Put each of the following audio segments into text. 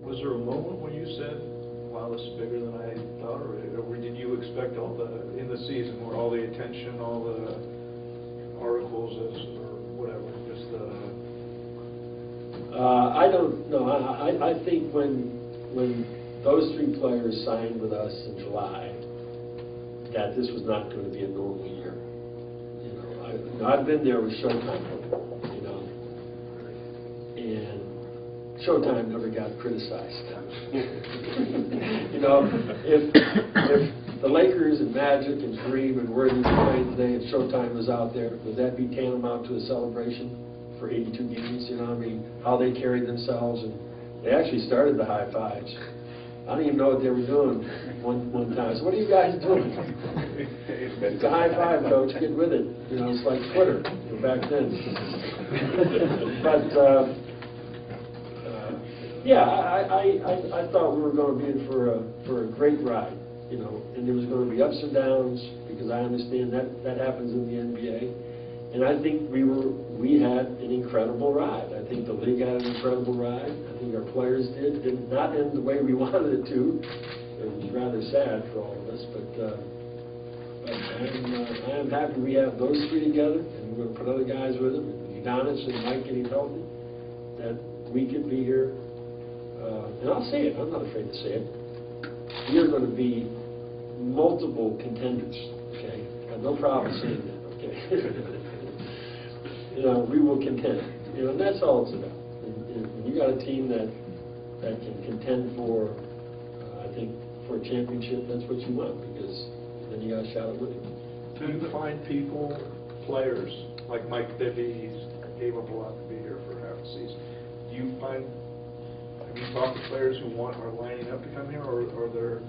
Was there a moment when you said, wow, this is bigger than I thought, or did you expect all in the season, where all the attention, all the articles, or whatever, just I don't know. I think when those three players signed with us in July, that this was not going to be a normal year. I've been there with Showtime, and Showtime never got criticized. If the Lakers and Magic and Kareem and Worthy were playing today and Showtime was out there, would that be tantamount to a celebration for 82 games? How they carried themselves, and they actually started the high fives. I don't even know what they were doing one time. So what are you guys doing? It's a high five, coach. Get with it. It's like Twitter back then. But yeah, I thought we were going to be in for a great ride, and there was going to be ups and downs, because I understand that happens in the NBA. And I think we had an incredible ride. I think the league had an incredible ride. I think our players did. Did not end the way we wanted it to. It was rather sad for all of us, but I am happy we have those three together, and we're going to put other guys with them, and Udonis and Mike getting healthy, that we could be here. And I'll say it. I'm not afraid to say it. We are going to be multiple contenders. Okay, I have no problem saying that. Okay. We will contend, and that's all it's about. And you got a team that can contend for, I think, for a championship. That's what you want, because then you got a shot at winning. Do you find people, players, like Mike Bibby, gave up a lot to be here for half a season. Have you talked to players who are lining up to come here, or there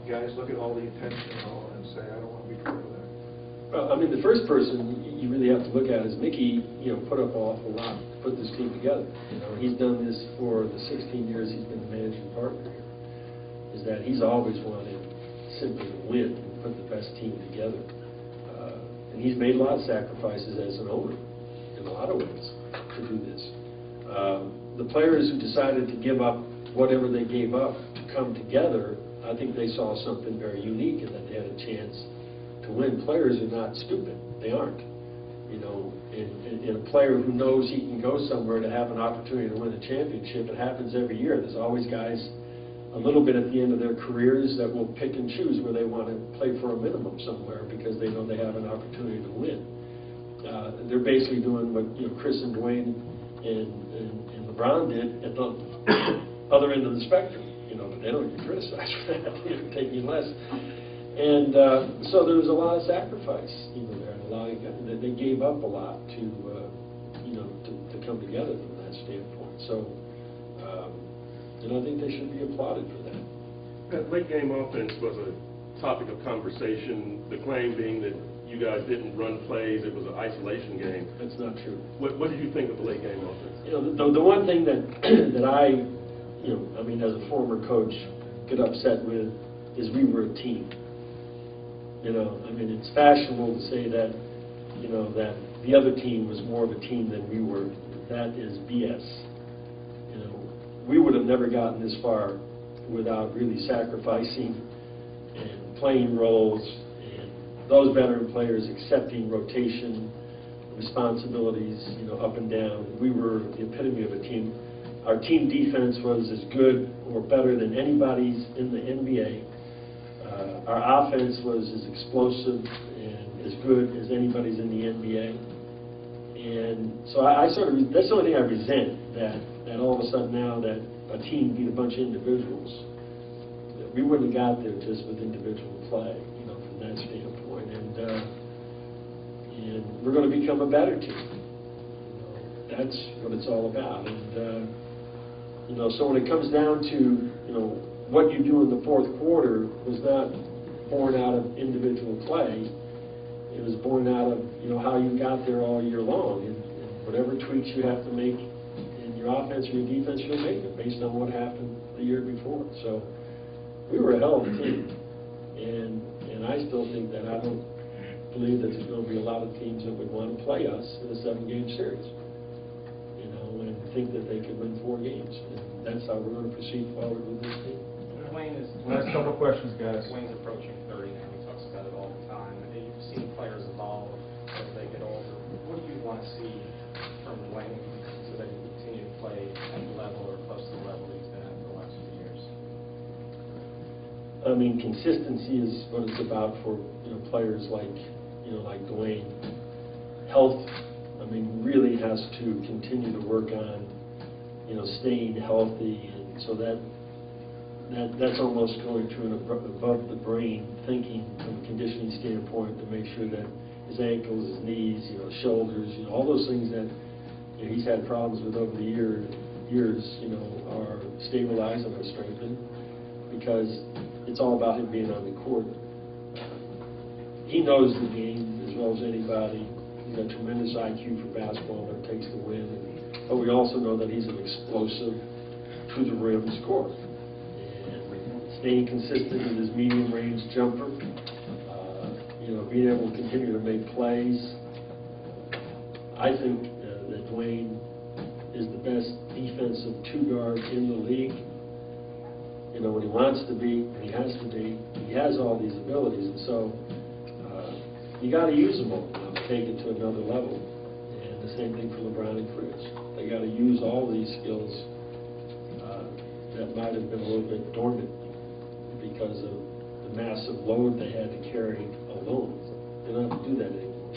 guys look at all the attention and say, I don't want to be part of that? Well, the first person you really have to look at is Mickey. Put up an awful lot to put this team together. He's done this for the 16 years he's been the managing partner here. Is that he's always wanted simply to win and put the best team together. And he's made a lot of sacrifices as an owner in a lot of ways to do this. The players who decided to give up whatever they gave up to come together, I think they saw something very unique, in that they had a chance to win. Players are not stupid. They aren't. And a player who knows he can go somewhere to have an opportunity to win a championship, it happens every year. There's always guys a little bit at the end of their careers that will pick and choose where they want to play for a minimum somewhere, because they know they have an opportunity to win. They're basically doing what Chris and Dwayne and LeBron did at the other end of the spectrum. But they don't get criticized for that. They don't take any less. And so there was a lot of sacrifice even there, and a lot of they gave up a lot to come together from that standpoint. So I think they should be applauded for that. That late game offense was a topic of conversation. The claim being that you guys didn't run plays; it was an isolation game. That's not true. What did you think of the late game offense? The one thing that I as a former coach, get upset with is we were a team. It's fashionable to say that, that the other team was more of a team than we were. That is BS. We would have never gotten this far without really sacrificing and playing roles, and those veteran players accepting rotation, responsibilities, up and down. We were the epitome of a team. Our team defense was as good or better than anybody's in the NBA. Our offense was as explosive and as good as anybody's in the NBA. And so I sort of, that's the only thing I resent, that all of a sudden now that a team beat a bunch of individuals. We wouldn't have got there just with individual play, from that standpoint. And we're going to become a better team. That's what it's all about. And so when it comes down to what you do in the fourth quarter was not born out of individual play. It was born out of how you got there all year long, and whatever tweaks you have to make in your offense or your defense, you'll make it based on what happened the year before. So we were a hell of a team, and I still think that. I don't believe that there's going to be a lot of teams that would want to play us in a 7-game series. And think that they can win 4 games. And that's how we're going to proceed forward with this team. Dwayne is. Last couple of questions, guys. Dwayne's approaching 30 now. He talks about it all the time. You've seen players evolve as they get older. What do you want to see from Dwayne so that he can continue to play at the level or close to the level he's been at for the last few years? I mean, consistency is what it's about for, players like Dwayne. Health, I mean, really has to continue to work on, staying healthy, and so that's almost going to an above the brain thinking from a conditioning standpoint to make sure that his ankles, his knees, shoulders, all those things that he's had problems with over the years, are stabilized and are strengthened, because it's all about him being on the court. He knows the game as well as anybody. He's got tremendous IQ for basketball, but it takes to win. But we also know that he's an explosive, to the rim scorer. And staying consistent with his medium range jumper, being able to continue to make plays. I think that Dwayne is the best defensive 2-guard in the league. When he wants to be, when he has to be, he has all these abilities, and so you got to use them all to take it to another level. And the same thing for LeBron and Chris. They got to use all these skills that might have been a little bit dormant because of the massive load they had to carry alone. They don't have to do that anymore.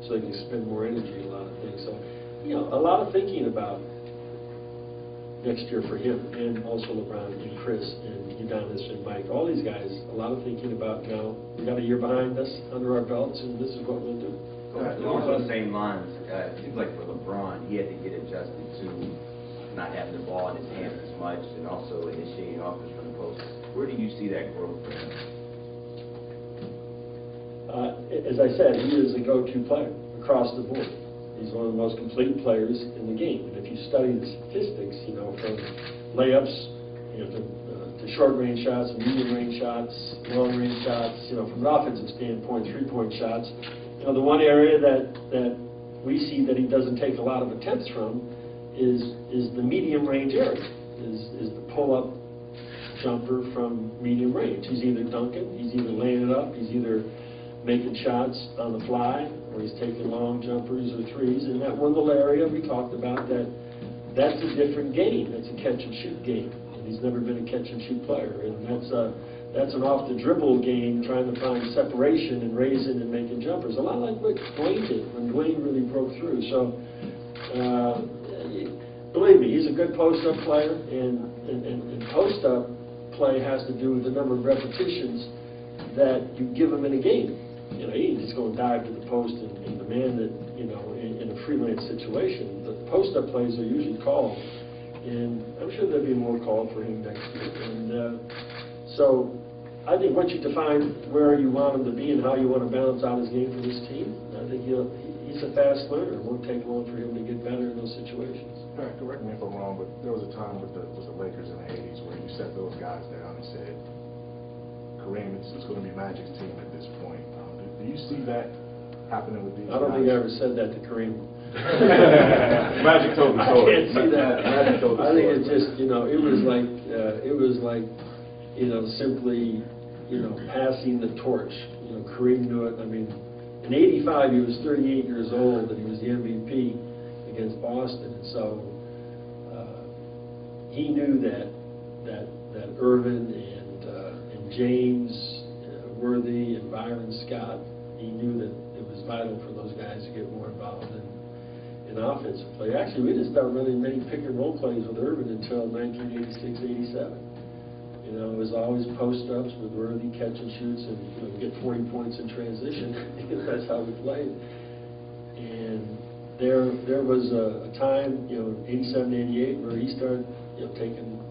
So they can spend more energy on a lot of things. So, a lot of thinking about next year for him, and also LeBron and Chris and Udonis and Mike, all these guys, a lot of thinking about, we got a year behind us under our belts, and this is what we'll do. Along those same lines, it seems like for LeBron, he had to get adjusted to not having the ball in his hands as much, and also initiating offense from the post. Where do you see that growth for him? As I said, he is a go-to player across the board. He's one of the most complete players in the game. And if you study the statistics, from layups, to short-range shots, medium-range shots, long-range shots, from an offensive standpoint, 3-point shots, the one area that we see that he doesn't take a lot of attempts from is the medium-range area, is the pull-up jumper from medium range. He's either dunking, he's either laying it up, he's either making shots on the fly, or he's taking long jumpers or threes. And that one little area we talked about, that's a different game. That's a catch-and-shoot game. And he's never been a catch-and-shoot player. And that's an off-the-dribble game, trying to find separation and raising and making jumpers. A lot like what Dwayne did when Dwayne really broke through. So, believe me, he's a good post-up player, and post-up play has to do with the number of repetitions that you give him in a game. He ain't just going to dive to the post and demand it, in a freelance situation. The post-up plays are usually called, and I'm sure there'll be more called for him next year. And so I think once you define where you want him to be and how you want to balance out his game for this team, I think he's a fast learner. It won't take long for him to get better in those situations. All right, correct me if I'm wrong, but there was a time with the Lakers in the 80s where you set those guys down and said, Kareem, it's going to be Magic's team at this point. Do you see that happening with these guys? I don't think I ever said that to Kareem. Magic told the story. I can't see that. Magic told the I think story. it's just, it was like, simply, passing the torch. Kareem knew it. I mean, in '85 he was 38 years old and he was the MVP against Boston. And so he knew that Irvin and James Worthy and Byron Scott, he knew that it was vital for those guys to get more involved in offensive play. Actually, we didn't start running many pick-and-roll plays with Irvin until 1986-87. It was always post-ups with Worthy catch-and-shoots and get 40 points in transition. That's how we played. And there was a time, 87, 88, where he started taking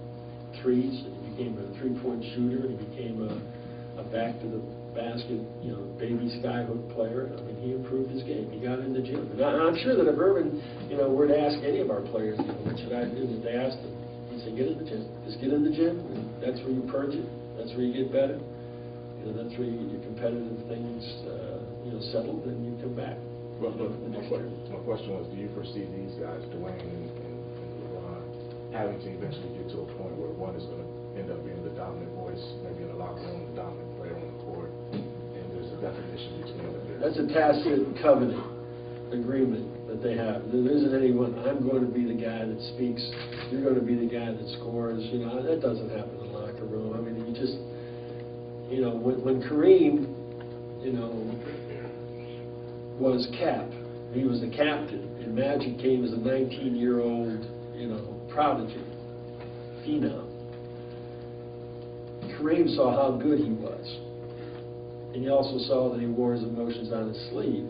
threes, and he became a three-point shooter, and he became a back-to-the-basket, baby skyhook player. I mean, he improved his game. He got in the gym. And I'm sure that if Irvin, were to ask any of our players, what should I do, that they asked him, he'd say, get in the gym. Just get in the gym, and that's where you purge it. That's where you get better. That's where you get your competitive things, settled, and you come back. My question was, do you foresee these guys, Dwayne and having to eventually get to a point where one is going to end up being the dominant voice, maybe in the locker room, the dominant player on the court, and there's a definition between it. That's a tacit covenant agreement that they have. There isn't anyone, I'm going to be the guy that speaks, you're going to be the guy that scores. You know, that doesn't happen in the locker room. I mean, you just, you know, when Kareem, you know, was cap, he was the captain, and Magic came as a 19-year-old, you know, prodigy, phenom. Kareem saw how good he was, and he also saw that he wore his emotions on his sleeve.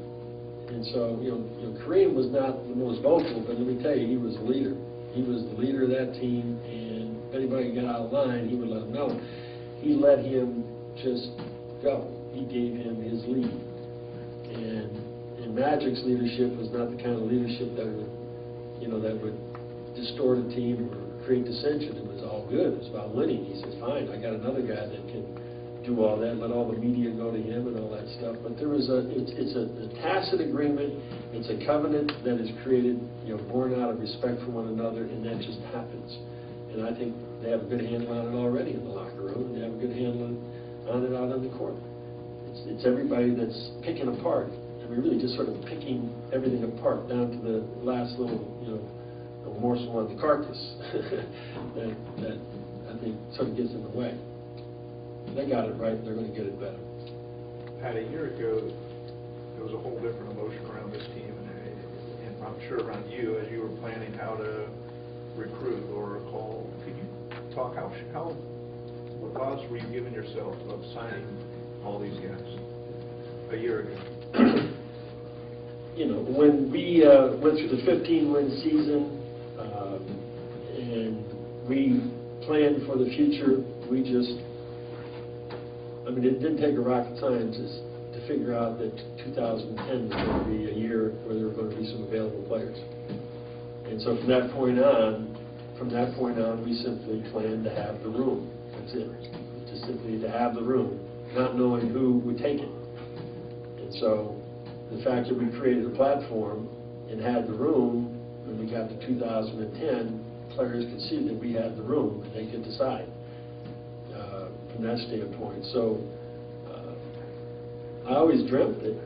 And so, you know, Kareem was not the most vocal, but let me tell you, he was a leader. He was the leader of that team, and if anybody got out of line, he would let them know. He let him just go. He gave him his lead. And Magic's leadership was not the kind of leadership that would, you know, that would distort a team or create dissension. It was all good. It was about winning. He says, fine, I got another guy that can do all that, let all the media go to him and all that stuff. But there was it's a tacit agreement. It's a covenant that is created, you know, born out of respect for one another, and that just happens. And I think they have a good handle on it already in the locker room, and they have a good handle on it out on the court. It's everybody that's picking apart. And we're really just sort of picking everything apart down to the last little, you know, morsel of the carcass that I think sort of gets in the way. They got it right, they're going to get it better. Pat, a year ago, there was a whole different emotion around this team, and I'm sure around you as you were planning how to recruit or call. Could you talk, what odds were you giving yourself of signing all these guys a year ago? You know, when we went through the 15-win season and we planned for the future, we just, I mean, it didn't take a rocket scientist to figure out that 2010 was going to be a year where there were going to be some available players. And so from that point on, we simply planned to have the room. That's it. Just simply to have the room, not knowing who would take it. And so the fact that we created a platform and had the room, when we got to 2010, players could see that we had the room and they could decide from that standpoint. So I always dreamt it.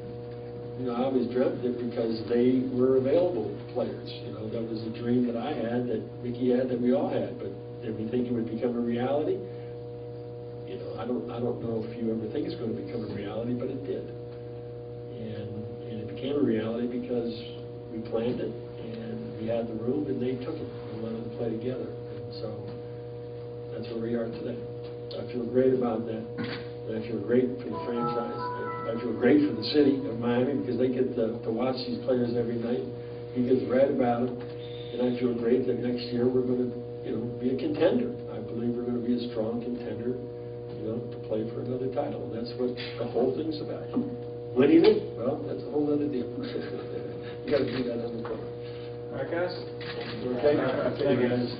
You know, I always dreamt it because they were available players. You know, that was a dream that I had, that Mickey had, that we all had. But did we think it would become a reality? You know, I don't know if you ever think it's going to become a reality, but it did. And it became a reality because we planned it, and we had the room, and they took it and wanted to play together. And so that's where we are today. I feel great about that. And I feel great for the franchise. I feel great for the city of Miami because they get to watch these players every night. He gets read about them. And I feel great that next year we're going to, you know, be a contender. I believe we're going to be a strong contender, you know, to play for another title. And that's what the whole thing's about. Winning it, well, that's a whole other deal. You got to do that on the court. All right, guys. Okay, guys.